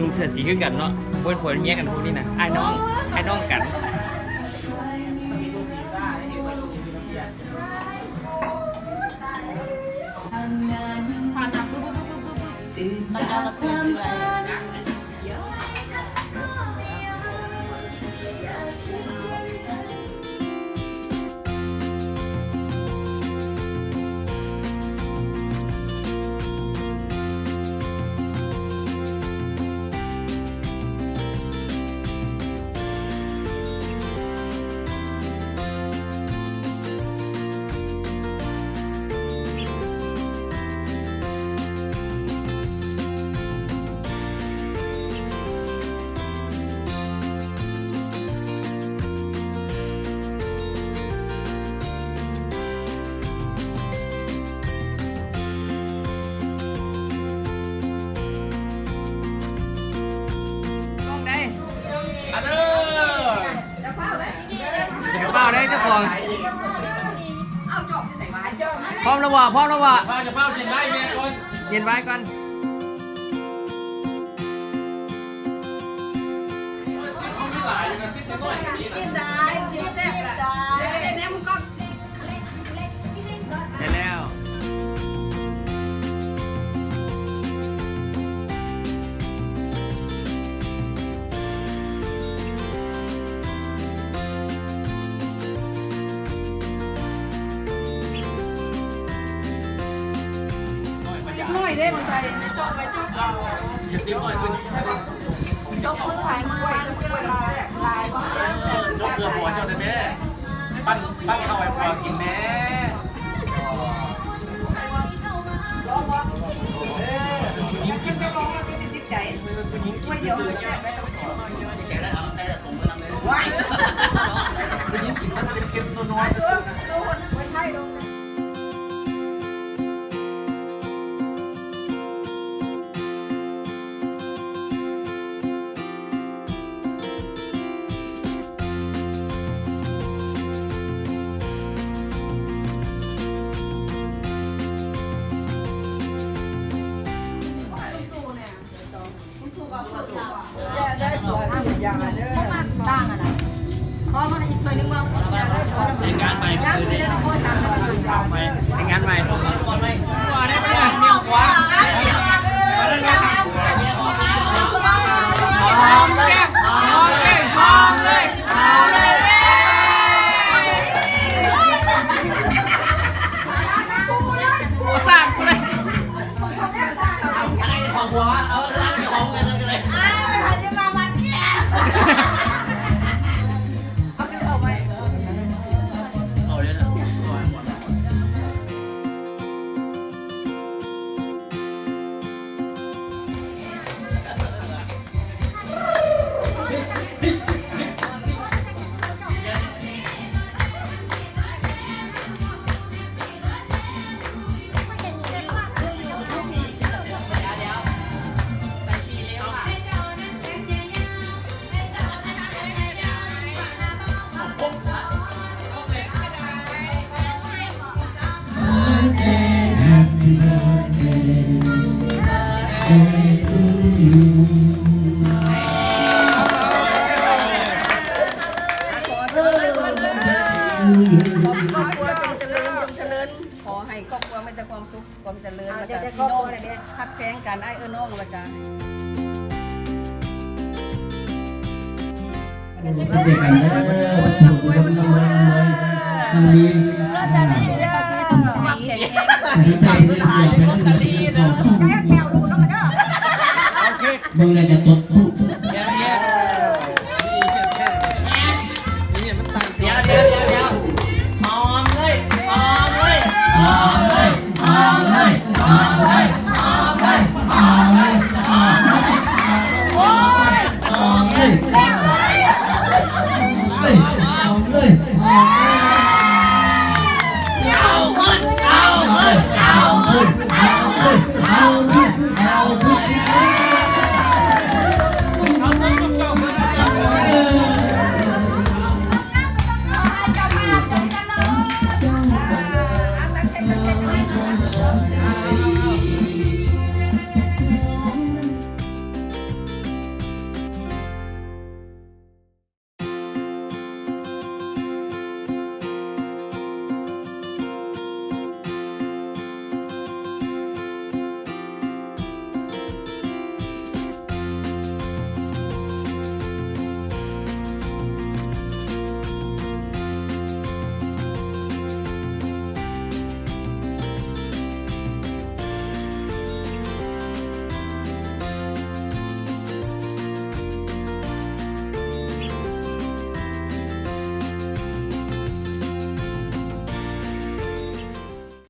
ลุงเสือสีคือกันเนาะเพื่อนผลเมียกันพวกนี้นะไอ้น้องกันพอนับปุ๊บตื่นมาแล้วตื่นเลยเปล่าได้เจ้าของพร้อมแล้ววะจะเฝ้าเย็นไว้เมียคน เย็นไว้ก่อนกินได้กินแซ่บได้เนี่ยมึงก็ ได้แล้วน้อยได้มาใส่จบไปจบจบคนขายมาไว้ลายก็ยกเกลือหัวเจ้าได้ไหมปั้นเข้าไอ้หัวกินแม่ยิงกินไม่ร้องแล้วก็ติดใจยิงไม่เดียวว้ายยิงกินมันเค็มๆตัวน้อย สู้คนไทยลงได้หัวอย่างไรเด้อตั้งอะไรเพราะมันอีกตัวนึงว่าในงานใหม่คือในงานใหม่ว่าได้ไหมเนี่ยกว่าหอมเลยโอ้สาดกูเลยอะไรของหัวเอาล้างของเงินเลยครอบครัวจงเจริญขอให้ครอบครัวมีแต่ความสุขความเจริญแล้วก็พี่น้องฮักแพงกันไอ้น้องแล้วกันเด็กกันเลยถูกคนทำเลยทำดีเราจะได้เรื่องสมบัติแข็งแรง ดีใจที่ได้เกี่ยวกับเรื่องของ แค่แถวรู้แล้วมันเด้อ มึงเลยจะตดผู้ เดี๋ยวหอมเลย หอมเลยหอมเลยหอมเลยหอมเลยหอมเลยหอมเลยหอมเลยหอมเลยหอมเลยหอมเลยเอาขึ้นเอาขึ้นเอาขึ้นเอาขึ้นเอาขึ้นเอาขึ้น